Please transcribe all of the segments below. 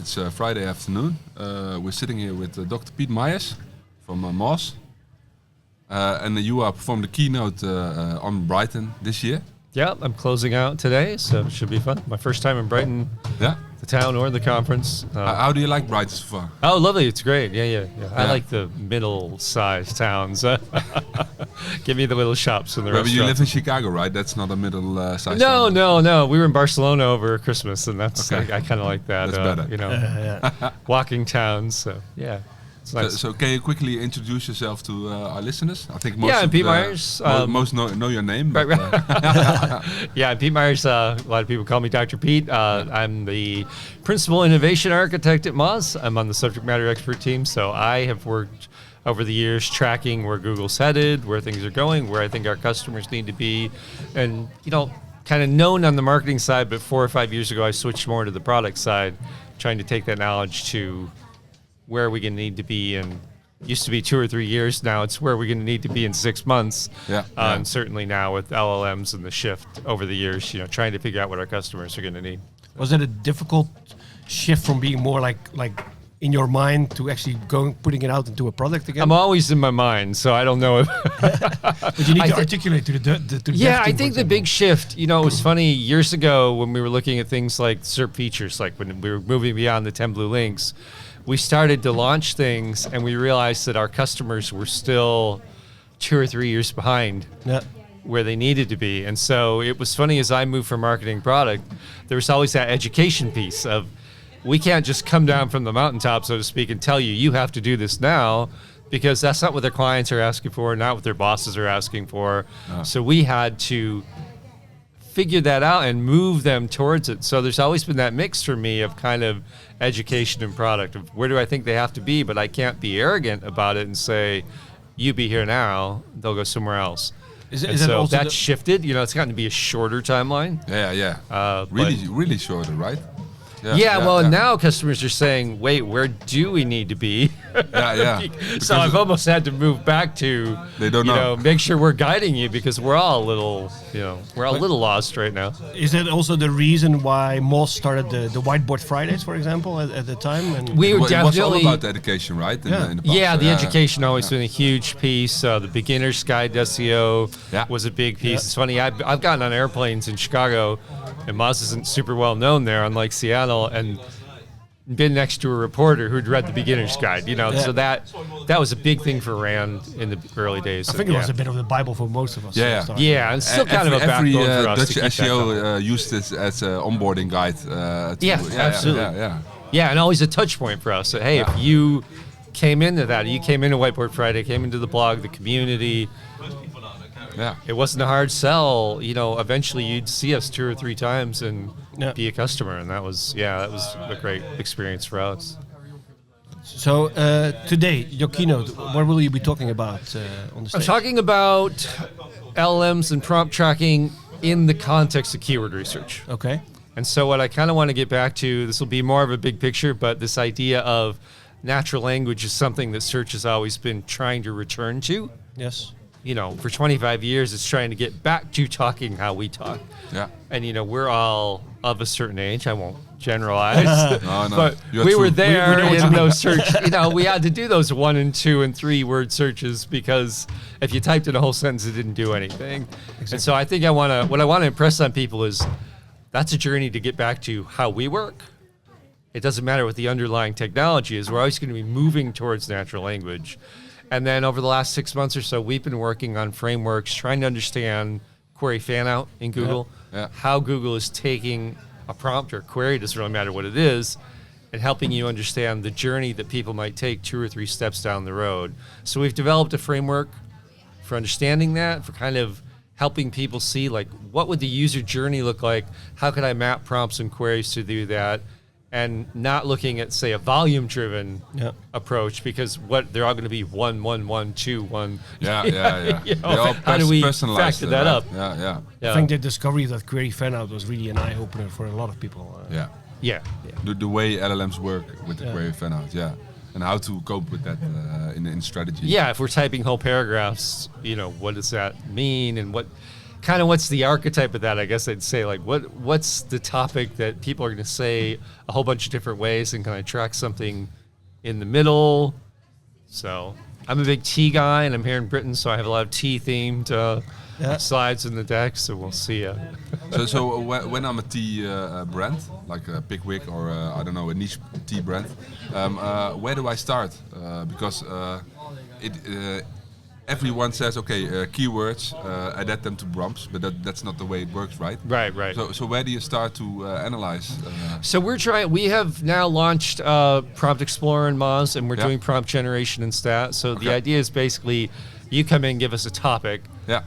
It's Friday afternoon. We're sitting here with Dr. Pete Meyers from Moss. And you are performing the keynote on Brighton this year. Yeah, I'm closing out today, so it should be fun. My first time in Brighton, the town or the conference. How do you like Brighton so far? Oh, lovely. It's great. Yeah. I like the middle-sized towns. Give me the little shops and the restaurants. But you live in Chicago, right? That's not a middle-sized town. No. We were in Barcelona over Christmas, and that's I kind of like that. That's better. Walking towns. So, yeah. Nice. So can you quickly introduce yourself to our listeners? I think most I'm Pete Meyers. Most know your name. Right. Yeah, Pete Meyers. A lot of people call me Dr. Pete. I'm the Principal Innovation Architect at Moz. I'm on the Subject Matter Expert team. So I have worked over the years tracking where Google's headed, where things are going, where I think our customers need to be. And, kind of known on the marketing side, but 4 or 5 years ago, I switched more to the product side, trying to take that knowledge to where we're going to need to be in, used to be 2 or 3 years. Now it's where we're going to need to be in 6 months. And certainly now with LLMs and the shift over the years, trying to figure out what our customers are going to need. Was it a difficult shift from being more like in your mind to actually putting it out into a product again? I'm always in my mind, so I don't know if. But you need to articulate to the dev team, I think the big shift, it was funny years ago when we were looking at things like SERP features, like when we were moving beyond the 10 blue links, we started to launch things and we realized that our customers were still 2 or 3 years behind where they needed to be. And so it was funny, as I moved from marketing product, there was always that education piece of, we can't just come down from the mountaintop, so to speak, and tell you have to do this now, because that's not what their clients are asking for, not what their bosses are asking for. So we had to figure that out and move them towards it. So there's always been that mix for me of kind of education and product of where do I think they have to be, but I can't be arrogant about it and say, you be here now, they'll go somewhere else. So that's shifted. It's gotten to be a shorter timeline. Really shorter, right? Now customers are saying, wait, where do we need to be? So I've almost had to move back to, they don't know. Make sure we're guiding you, because we're all a little, lost right now. Is that also the reason why Moss started the Whiteboard Fridays, for example, at the time? And we were definitely... It was all about education, right? In the past. The education always been a huge piece. The beginner's guide to SEO was a big piece. It's funny, I've gotten on airplanes in Chicago, and Moz isn't super well known there, unlike Seattle, and been next to a reporter who'd read the beginner's guide, so that was a big thing for Rand in the early days. I think it was a bit of the Bible for most of us. And still kind of a backbone for us. Dutch SEO used this as an onboarding guide. Absolutely. And always a touch point for us. So, hey, if you came into that, you came into Whiteboard Friday, came into the blog, the community, it wasn't a hard sell. Eventually you'd see us 2 or 3 times and be a customer, and that was a great experience for us. So today, your keynote, what will you be talking about on the stage? I'm talking about LLMs and prompt tracking in the context of keyword research. Okay. And so what I kind of want to get back to, this will be more of a big picture, but this idea of natural language is something that search has always been trying to return to. Yes. For 25 years, it's trying to get back to talking how we talk. And, we're all of a certain age. I won't generalize. No. But we were there in those search. We had to do those 1 and 2 and 3 word searches, because if you typed in a whole sentence, it didn't do anything. Exactly. And so I think what I want to impress on people is that's a journey to get back to how we work. It doesn't matter what the underlying technology is. We're always going to be moving towards natural language. And then over the last 6 months or so, we've been working on frameworks, trying to understand query fan out in Google, how Google is taking a prompt or query, doesn't really matter what it is, and helping you understand the journey that people might take 2 or 3 steps down the road. So we've developed a framework for understanding that, for kind of helping people see, like, what would the user journey look like? How could I map prompts and queries to do that? And not looking at, say, a volume-driven approach, because they're all going to be 1, 1, 1, 2, 1. How do we factor that up? I think the discovery of that query fan-out was really an eye-opener for a lot of people. The way LLMs work with the query fan-out, and how to cope with that in strategy. If we're typing whole paragraphs, what does that mean, and what kind of what's the archetype of that? I guess I'd say like what's the topic that people are going to say a whole bunch of different ways, and can I track something in the middle? So I'm a big tea guy, and I'm here in Britain, so I have a lot of tea themed slides in the deck. So we'll see. So when I'm a tea brand, like a Pickwick or I don't know, a niche tea brand, where do I start? Because everyone says, okay, keywords, adapt them to prompts, but that's not the way it works, right? Right. So where do you start to analyze? So we have now launched Prompt Explorer in Moz, and we're doing prompt generation in Stat. So the idea is basically you come in, give us a topic,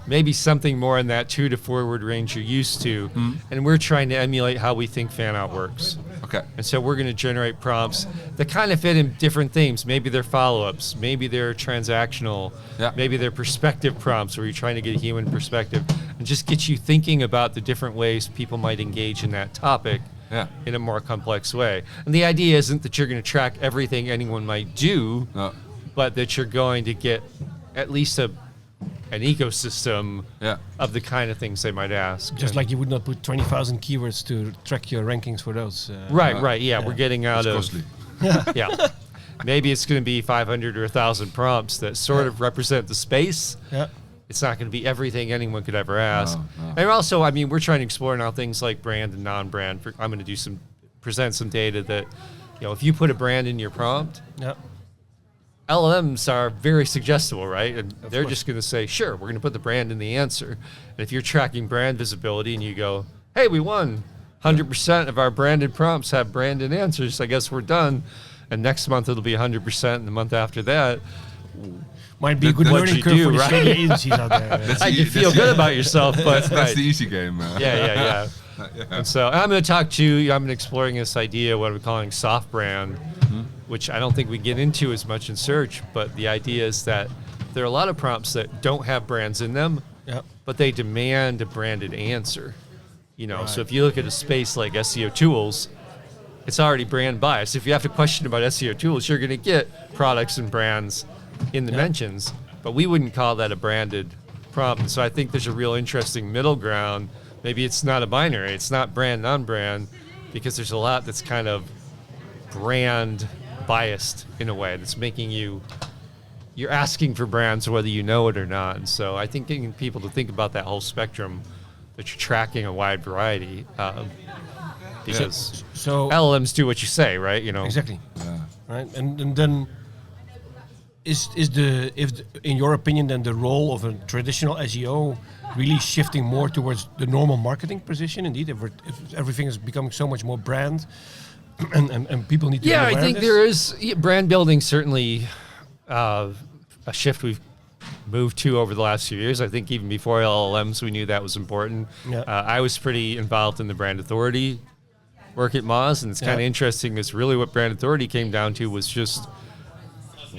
maybe something more in that 2 to 4 word range you're used to, and we're trying to emulate how we think fan out works. Okay. And so we're going to generate prompts that kind of fit in different themes. Maybe they're follow-ups, maybe they're transactional, maybe they're perspective prompts where you're trying to get a human perspective and just get you thinking about the different ways people might engage in that topic in a more complex way. And the idea isn't that you're going to track everything anyone might do, but that you're going to get at least an ecosystem of the kind of things they might ask. Just like you would not put 20,000 keywords to track your rankings for those. Right. Yeah, we're getting out of. Costly. Maybe it's going to be 500 or 1,000 prompts that sort of represent the space. Yeah. It's not going to be everything anyone could ever ask. No. And also, I mean, we're trying to explore now things like brand and non-brand. I'm going to present some data that, if you put a brand in your prompt, LLMs are very suggestible, right? And they're just going to say, sure, we're going to put the brand in the answer. And if you're tracking brand visibility and you go, hey, we won, 100% of our branded prompts have branded answers, I guess we're done. And next month it'll be 100%, and the month after that, might be a good learning curve for the shady agencies out there. You feel good about yourself, but that's the easy game. Yeah. And so I'm going to talk to, I'm exploring this idea, what we're calling soft brand, which I don't think we get into as much in search, but the idea is that there are a lot of prompts that don't have brands in them, but they demand a branded answer. So if you look at a space like SEO tools, it's already brand biased. If you have to question about SEO tools, you're going to get products and brands in the mentions, but we wouldn't call that a branded prompt. So I think there's a real interesting middle ground. Maybe it's not a binary. It's not brand, non-brand, because there's a lot that's kind of brand biased in a way that's making you're asking for brands whether you know it or not. And so I think getting people to think about that whole spectrum, that you're tracking a wide variety, because so LLMs do what you say, right? Exactly. Right. And then in your opinion, then the role of a traditional SEO really shifting more towards the normal marketing position? Indeed, if everything is becoming so much more brand, and people need to be aware I think of this? there is brand building, certainly a shift we've moved to over the last few years. I think even before LLMs, we knew that was important. I was pretty involved in the brand authority work at Moz, and it's kind of interesting. It's really what brand authority came down to was just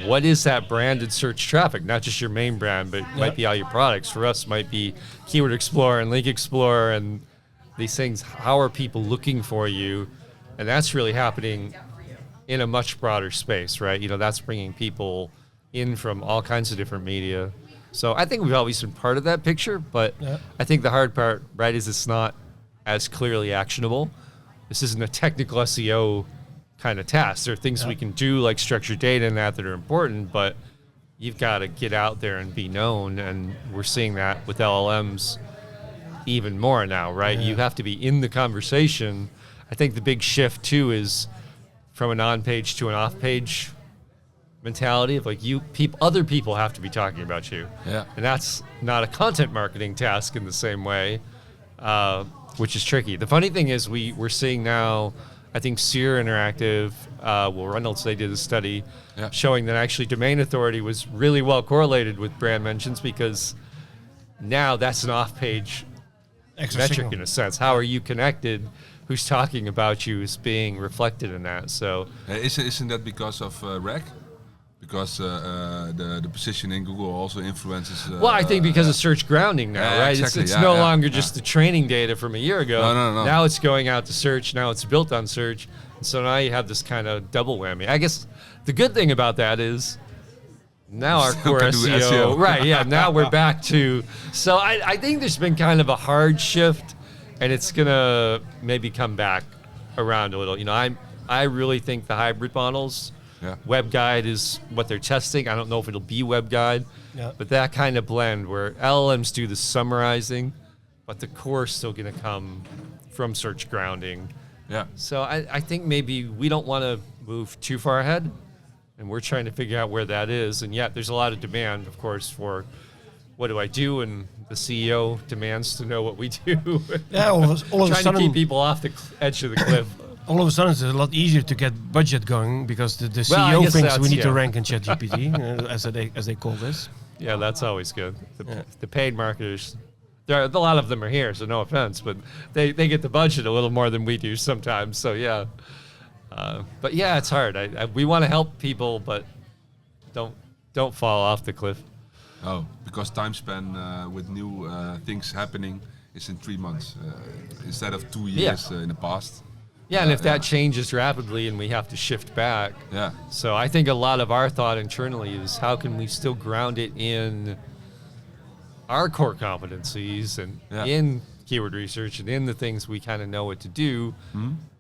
what is that branded search traffic? Not just your main brand, but it might be all your products. For us, might be Keyword Explorer and Link Explorer and these things. How are people looking for you? And that's really happening in a much broader space, right? That's bringing people in from all kinds of different media. So I think we've always been part of that picture, but I think the hard part, right, is it's not as clearly actionable. This isn't a technical SEO kind of task. There are things we can do like structured data and that are important, but you've got to get out there and be known, and we're seeing that with LLMs even more now, right? You have to be in the conversation. I think the big shift too is from an on-page to an off-page mentality of like other people have to be talking about you. And that's not a content marketing task in the same way, which is tricky. The funny thing is we're seeing now, I think Sear Interactive, Reynolds, they did a study showing that actually domain authority was really well correlated with brand mentions, because now that's an off-page metric in a sense. How are you connected? Who's talking about you is being reflected in that. So isn't that because of REC? Because the position in Google also influences. Well, I think because of search grounding now, right? Exactly, it's no longer just the training data from a year ago. No. Now it's going out to search. Now it's built on search. And so now you have this kind of double whammy. I guess the good thing about that is Now our Still core can do SEO, SEO. right? Yeah. Now we're back to. So I think there's been kind of a hard shift, and it's gonna maybe come back around a little. You know, I really think the hybrid models. Yeah. Web guide is what they're testing. I don't know if it'll be web guide, but that kind of blend where LLMs do the summarizing, but the core is still going to come from search grounding. Yeah. So I think maybe we don't want to move too far ahead, and we're trying to figure out where that is. And yet there's a lot of demand, of course, for what do I do? And the CEO demands to know what we do. Yeah, all of a Trying sudden, to keep people off the edge of the cliff. all of a sudden, it's a lot easier to get budget going because the Well, I CEO guess thinks that's- we need to yeah. rank in ChatGPT, as they call this. Yeah, that's always good. The paid marketers, a lot of them are here, so no offense, but they get the budget a little more than we do sometimes. So yeah, but yeah, it's hard. We want to help people, but don't fall off the cliff. Oh, because time span with new things happening is in 3 months instead of 2 years in the past. Yeah, and if that changes rapidly and we have to shift back. Yeah. So I think a lot of our thought internally is how can we still ground it in our core competencies and in keyword research and in the things we kind of know what to do.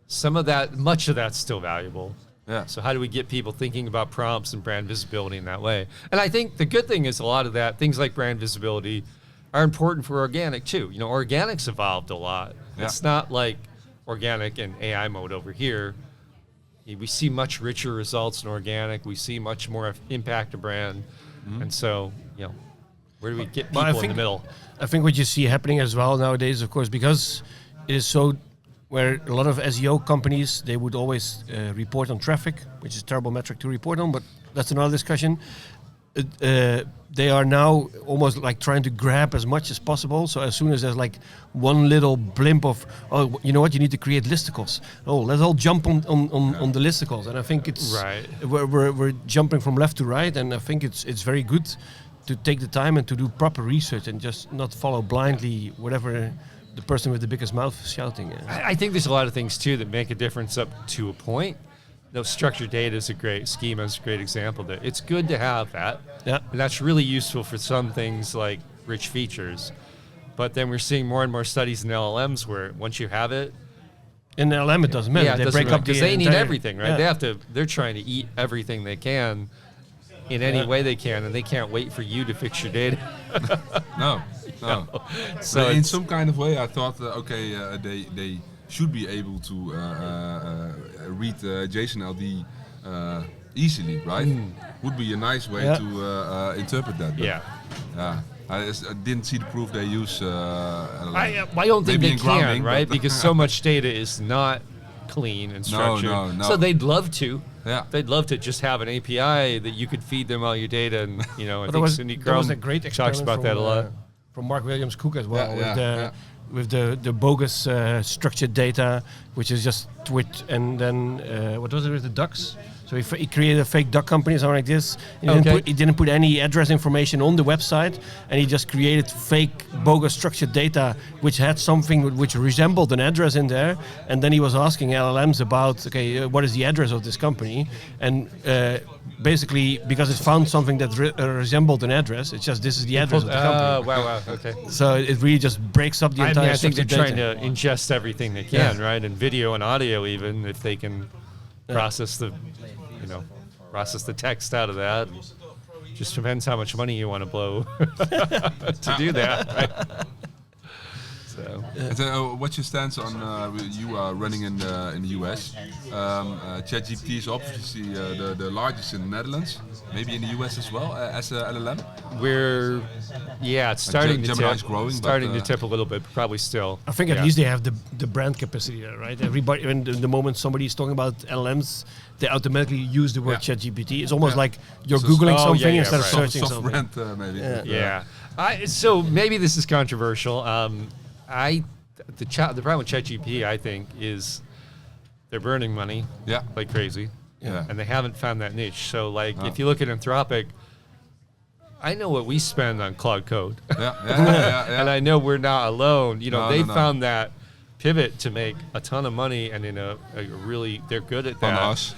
Some of that, much of that's still valuable. Yeah. So how do we get people thinking about prompts and brand visibility in that way? And I think the good thing is a lot of that, things like brand visibility are important for organic too. You know, organic's evolved a lot. Yeah. It's not like organic and AI mode over here. We see much richer results in organic. We see much more impact to brand. And so, you know, where do we get people in the middle? I think what you see happening as well nowadays, of course, because it is so, where a lot of SEO companies, they would always report on traffic, which is a terrible metric to report on, but that's another discussion. They are now almost like trying to grab as much as possible. So as soon as there's like one little blimp of, oh, you know what, you need to create listicles. Oh, let's all jump on the listicles. And I think it's right. We're jumping from left to right, and I think it's very good to take the time and to do proper research and just not follow blindly whatever the person with the biggest mouth is shouting. I think there's a lot of things too that make a difference up to a point. No, structured data is a great schema, is a great example. That it's good to have that, and that's really useful for some things like rich features. But then we're seeing more and more studies in LLMs where once you have it, in LLM it doesn't matter. Yeah, they break up because they need everything, right? Yeah. They're trying to eat everything they can in any way they can, and they can't wait for you to fix your data. No. So in some kind of way, I thought, they should be able to read JSON LD easily, right? Would be a nice way to interpret that. But, I didn't see the proof they use. I don't think maybe they in can, grounding, right? but- Because so much data is not clean and structured. No. So they'd love to. Yeah. They'd love to just have an API that you could feed them all your data, and I think there was Cindy a great talks experiment about that a lot. from Mark Williams Cook as well, Yeah, with the bogus structured data, which is just twit, and then what was it with the ducks? So he created a fake duck company, something like this. He didn't put any address information on the website, and he just created fake, bogus structured data, which had something which resembled an address in there. And then he was asking LLMs about, what is the address of this company? And basically, because it found something that resembled an address, it's just this is the address of the company. Wow, okay. So it really just breaks up the entire I think they're structured trying data. to ingest everything they can, right? And video and audio, even if they can process the text out of that. Just depends how much money you want to blow to do that. Right? So, what's your stance on you are running in the US? ChatGPT is obviously the largest in the Netherlands, maybe in the US as well as a LLM. It's starting to Gemini's tip. growing, Starting but, to tip a little bit, probably still. I think at least they have the brand capacity there, right? Everybody, when the moment somebody is talking about LLMs, they automatically use the word ChatGPT. It's almost like you're Googling something instead of searching soft something. brand, maybe. So maybe this is controversial. The problem with ChatGPT, I think, is they're burning money like crazy. Yeah. And they haven't found that niche. So, if you look at Anthropic, I know what we spend on Claude Code. And I know we're not alone. They found that pivot to make a ton of money, and in a really, they're good at that. On us.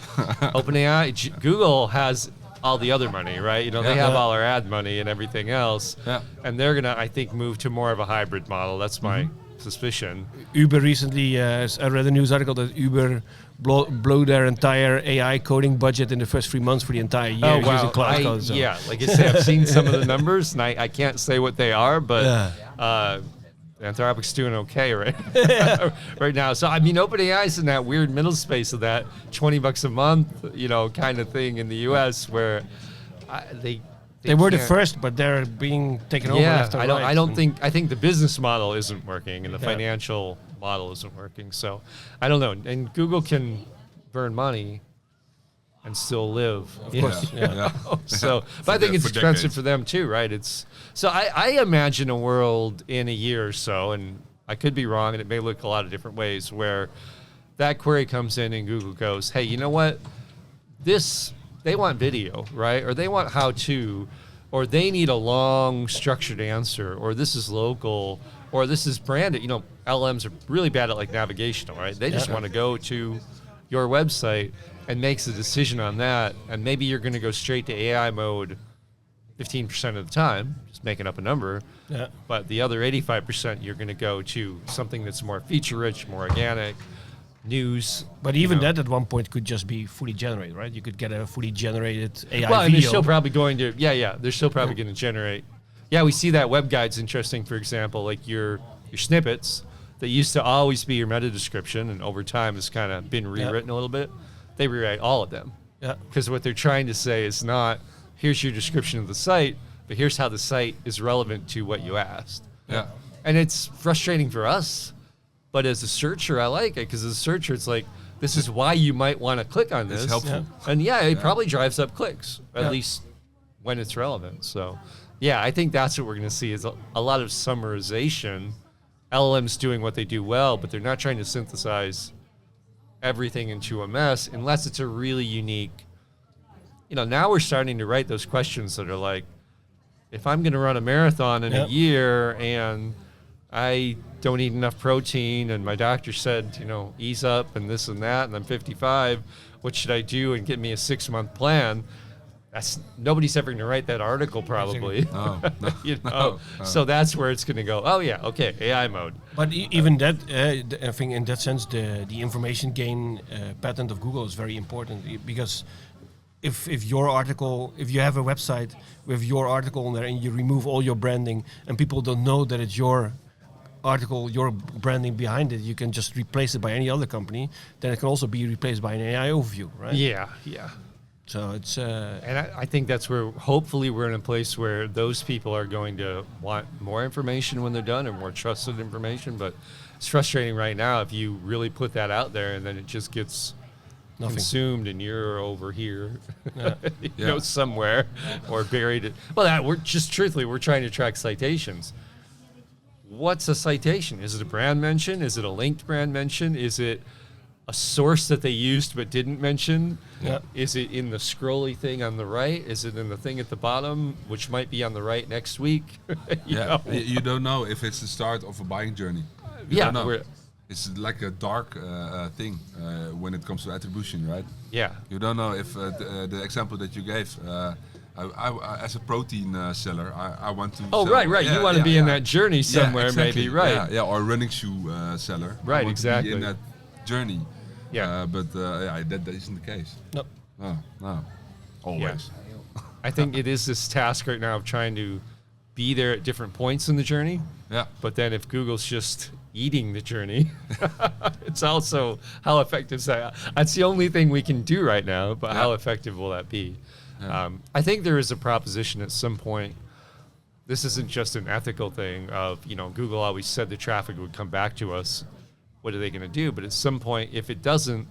OpenAI, Google has all the other money, right? You know, they have all our ad money and everything else. Yeah. And they're going to, I think, move to more of a hybrid model. That's my suspicion. Uber recently, I read a news article that Uber blew their entire AI coding budget in the first 3 months for the entire year using cloud code. So. Yeah, like I say, I've seen some of the numbers, and I can't say what they are, but Anthropic's doing okay right now. So, I mean, OpenAI's in that weird middle space of that $20 a month, you know, kind of thing in the U.S. where they were the first, but they're being taken over left and right. I think the business model isn't working and the financial model isn't working. So I don't know. And Google can burn money and still live. Of course. Yeah. So, but I think it's expensive for them too, right? So I imagine a world in a year or so, and I could be wrong, and it may look a lot of different ways, where that query comes in and Google goes, hey, you know what? They want video, right? Or they want how-to, or they need a long structured answer, or this is local, or this is branded. You know, LLMs are really bad at like navigational, right? They just want to go to your website and makes a decision on that. And maybe you're going to go straight to AI mode 15% of the time, just making up a number. Yeah. But the other 85%, you're going to go to something that's more feature-rich, more organic, news. But even that at one point could just be fully generated, right? You could get a fully generated AI well, and video. they're still probably going to, they're still probably going to generate. Yeah, we see that web guide's interesting, for example, like your snippets that used to always be your meta description, and over time has kind of been rewritten a little bit. They rewrite all of them. Yeah. Because what they're trying to say is not, here's your description of the site, but here's how the site is relevant to what you asked. Yeah. And it's frustrating for us. But as a searcher, I like it, because as a searcher, it's like, this is why you might want to click on this. It's helpful. Yeah. And it probably drives up clicks, at least when it's relevant. So, I think that's what we're going to see is a lot of summarization. LLMs doing what they do well, but they're not trying to synthesize everything into a mess unless it's a really unique, now we're starting to write those questions that are like, if I'm going to run a marathon in a year and I don't eat enough protein, and my doctor said, ease up and this and that, and I'm 55, what should I do, and give me a 6-month plan? Nobody's ever going to write that article, probably. No. So that's where it's going to go. Oh yeah, okay, AI mode. But even that, I think in that sense, the information gain patent of Google is very important, because if you have a website with your article on there and you remove all your branding and people don't know that it's your article, your branding behind it, you can just replace it by any other company. Then it can also be replaced by an AI overview, right? Yeah. So it's and I think that's where hopefully we're in a place where those people are going to want more information when they're done, and more trusted information. But it's frustrating right now if you really put that out there and then it just gets consumed and you're over here, somewhere, or buried. Well, we're trying to track citations. What's a citation? Is it a brand mention? Is it a linked brand mention? Is it a source that they used but didn't mention? Yeah. Is it in the scrolly thing on the right? Is it in the thing at the bottom, which might be on the right next week? You don't know if it's the start of a buying journey. You don't know. It's like a dark thing when it comes to attribution, right? Yeah. You don't know if the example that you gave. I as a protein seller, I want to. Oh, sell, right. You want to be in that journey somewhere, exactly. maybe, right? Yeah, or running shoe seller. Right, I want exactly. to be in that journey. Yeah. But that isn't the case. No. Always. Yeah. I think it is this task right now of trying to be there at different points in the journey. Yeah. But then if Google's just eating the journey, it's also how effective is that? That's the only thing we can do right now, but how effective will that be? Yeah. I think there is a proposition at some point. This isn't just an ethical thing of, Google always said the traffic would come back to us. What are they going to do? But at some point, if it doesn't,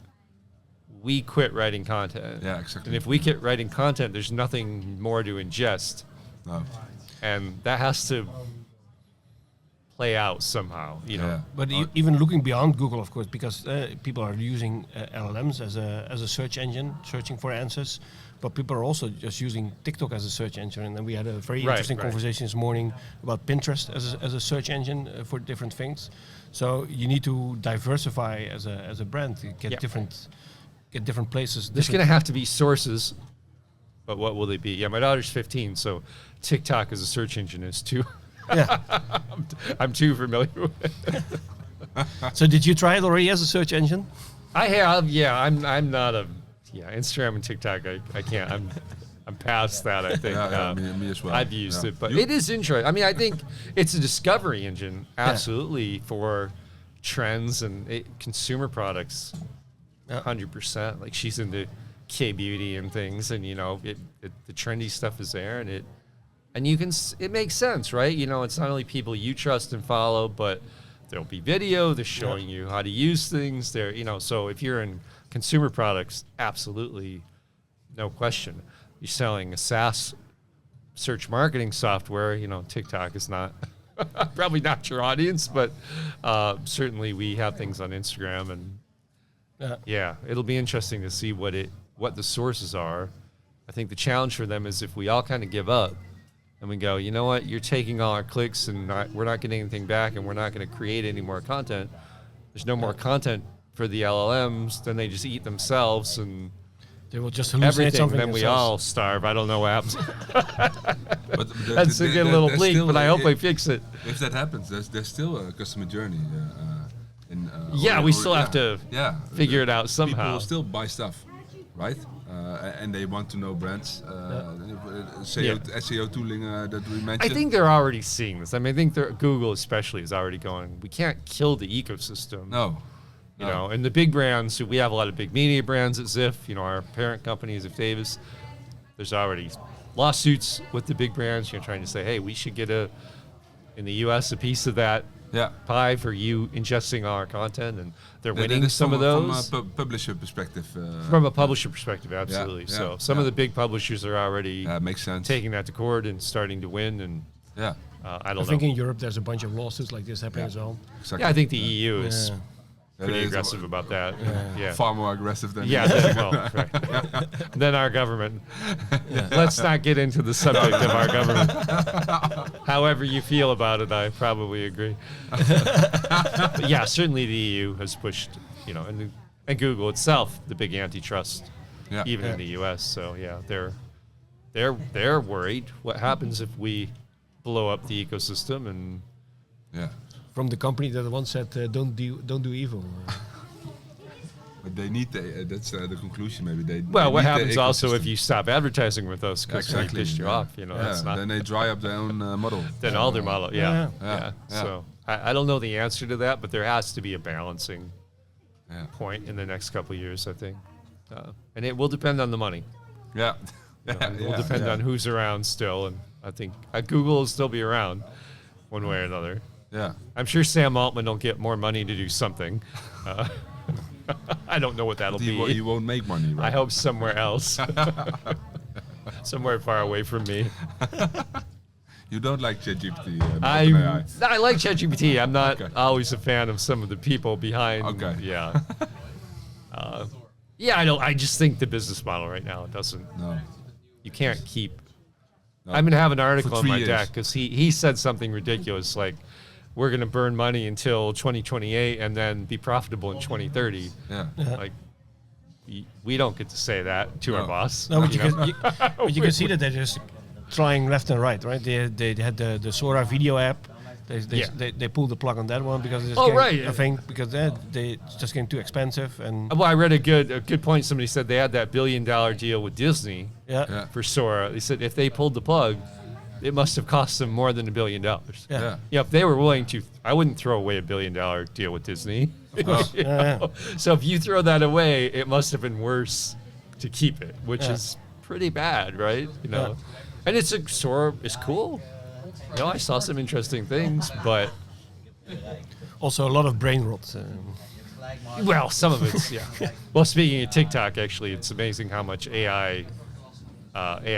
we quit writing content. Yeah, exactly. And if we quit writing content, there's nothing more to ingest. No. And that has to play out somehow, Yeah. But even looking beyond Google, of course, because people are using LLMs as a search engine, searching for answers. But people are also just using TikTok as a search engine. And then we had a very interesting conversation this morning about Pinterest as a search engine for different things. So you need to diversify as a brand, get different places. There's going to have to be sources but what will they be? Yeah, my daughter's 15, so TikTok as a search engine is too. Yeah. I'm too familiar with it. So did you try it already as a search engine? I have, yeah. I'm not a, Instagram and TikTok. I can't. I'm past that. I think. Me as well. I've used it, but it is interesting. I mean, I think it's a discovery engine, absolutely, for trends and consumer products. 100%. Like she's into K-beauty and things, and the trendy stuff is there, and it makes sense, right? It's not only people you trust and follow, but there'll be video. They're showing you how to use things. So if you're in consumer products, absolutely, no question. You're selling a SaaS search marketing software. TikTok is not probably not your audience, but certainly we have things on Instagram, and it'll be interesting to see what the sources are. I think the challenge for them is if we all kind of give up and we go, you know what, you're taking all our clicks and we're not getting anything back, and we're not going to create any more content. There's no more content for the LLMs, then they just eat themselves and they will just hallucinate everything. something. Then we all starve. I don't know what happens. But That's a little bleak, but I hope I fix it. If that happens, there's still a customer journey. We still have to figure it out somehow. People still buy stuff, right? And they want to know brands. SEO tooling that we mentioned. I think they're already seeing this. I mean, I think Google especially is already going, we can't kill the ecosystem. No. And the big brands, we have a lot of big media brands at Ziff, our parent company is Ziff Davis. There's already lawsuits with the big brands, trying to say, hey, we should get in the US, a piece of that pie for you ingesting our content, and they're winning some of those. From a publisher perspective. From a publisher perspective, absolutely. Yeah, some of the big publishers are already makes sense. taking that to court and starting to win. And I think in Europe there's a bunch of lawsuits like this happening as well. Exactly. Yeah, I think the EU is pretty aggressive about that. Far more aggressive than than our government. Let's not get into the subject of our government. However you feel about it, I probably agree. But certainly the EU has pushed, and Google itself, the big antitrust, even in the US. So they're worried. What happens if we blow up the ecosystem? And from the company that once said, "Don't do evil." But they need that's the conclusion. Maybe what happens also if you stop advertising with us because we pissed you off? That's not. Then they dry up their own model. Then all their model. So I don't know the answer to that, but there has to be a balancing point in the next couple of years, I think, and it will depend on the money. It will depend on who's around still, and I think Google will still be around, one way or another. Yeah, I'm sure Sam Altman will get more money to do something. I don't know what that'll be. You won't make money, right? I hope somewhere else. Somewhere far away from me. You don't like ChatGPT? I like ChatGPT. I'm not always a fan of some of the people behind. Okay. Yeah. I just think the business model right now doesn't. No. You can't keep. No. I'm going to have an article on my deck because he said something ridiculous like, we're going to burn money until 2028 and then be profitable in 2030. Like, we don't get to say that to our boss. No, but you can see that they're just trying left and right? They had the Sora video app. They pulled the plug on that one because it's I think because it's just getting too expensive. And I read a good point. Somebody said they had that $1 billion deal with Disney for Sora. They said if they pulled the plug, it must have cost them more than $1 billion. If they were willing to, I wouldn't throw away $1 billion deal with Disney. So if you throw that away, it must have been worse to keep it, which is pretty bad, right? And Sora is cool. I saw some interesting things, but also a lot of brain rot. Well, some of it's Well, speaking of TikTok, actually, it's amazing how much AI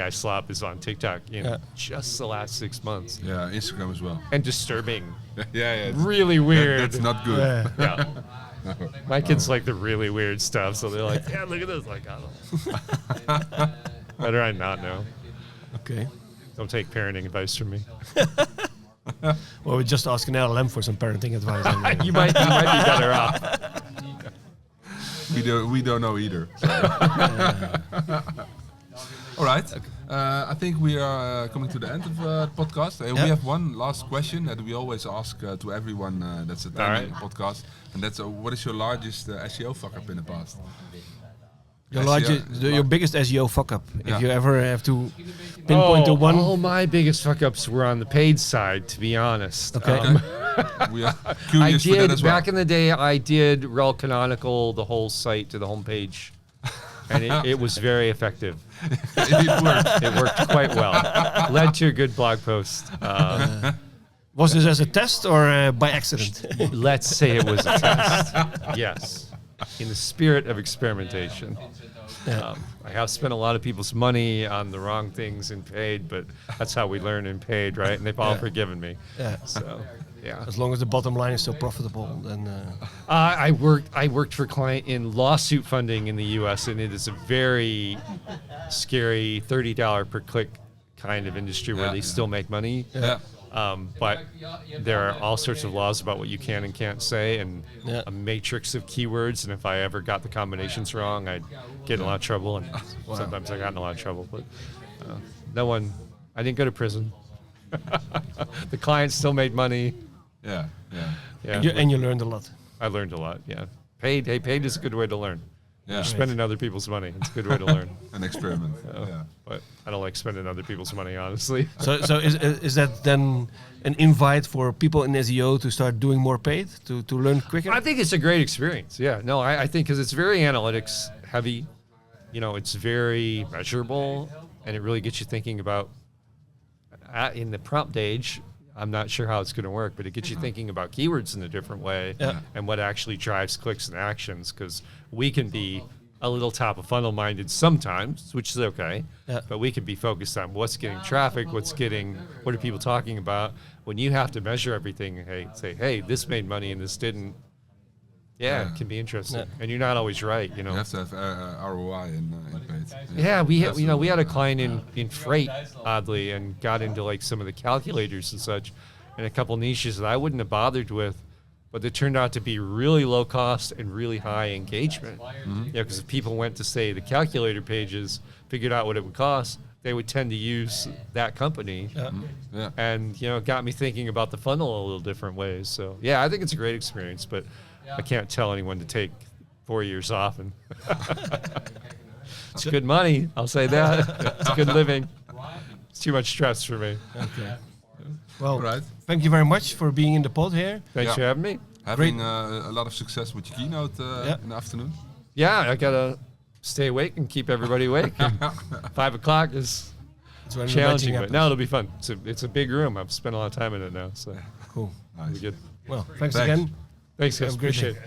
slop is on TikTok in just the last 6 months. Yeah, Instagram as well. And disturbing. Really weird. That's not good. My kids like the really weird stuff, so they're like, look at this. Like, I don't know. Better I not know. Okay. Don't take parenting advice from me. Well, we just ask an LLM for some parenting advice. You might be better off. We don't know either. So. All right. right. I think we are coming to the end of the podcast. We have one last question that we always ask to everyone that's attending the podcast, and that's what is your largest SEO fuck up in the past? Your biggest SEO fuck up. If you ever have to pinpoint to one. All my biggest fuck ups were on the paid side, to be honest. Okay. We are curious for that as well. Back in the day, I did rel canonical the whole site to the homepage, and it was very effective. It worked quite well. Led to a good blog post. Was this as a test or by accident? Let's say it was a test. Yes. In the spirit of experimentation. I have spent a lot of people's money on the wrong things in paid, but that's how we learn in paid, right? And they've all forgiven me. Yeah. So, yeah. As long as the bottom line is still profitable, then. I worked for a client in lawsuit funding in the U.S., and it is a very scary $30 per click kind of industry where they still make money. Yeah. But there are all sorts of laws about what you can and can't say, and a matrix of keywords. And if I ever got the combinations wrong, I'd get in a lot of trouble. And sometimes I got in a lot of trouble. But I didn't go to prison. The client still made money. Yeah. And you learned a lot. I learned a lot. Yeah. Paid is a good way to learn. Yeah. You're spending other people's money. It's a good way to learn. An experiment. But I don't like spending other people's money, honestly. So is that then an invite for people in SEO to start doing more paid, to learn quicker? I think it's a great experience. Yeah. No, I think because it's very analytics heavy. It's very measurable, and it really gets you thinking about in the prompt age. I'm not sure how it's going to work, but it gets you thinking about keywords in a different way and what actually drives clicks and actions, because we can be a little top of funnel minded sometimes, which is okay, but we can be focused on what's getting traffic, what are people talking about. When you have to measure everything, hey, this made money and this didn't, it can be interesting. And you're not always right, You have to have ROI in paid. We had a client in freight, oddly, and got into like some of the calculators and such, and a couple niches that I wouldn't have bothered with, but they turned out to be really low cost and really high engagement. Because if people went to say the calculator pages, figured out what it would cost, they would tend to use that company. And it got me thinking about the funnel a little different ways. So I think it's a great experience, but I can't tell anyone to take 4 years off, and it's good money. I'll say that. It's good living. It's too much stress for me. Okay. Well, thank you very much for being in the pod here. Thanks for having me. Having a lot of success with your keynote in the afternoon. Yeah, I gotta stay awake and keep everybody awake. 5 o'clock is challenging, but now it'll be fun. It's a big room. I've spent a lot of time in it now, so cool. Nice. It'll be good. Well, thanks again. Thanks, guys. Appreciate it.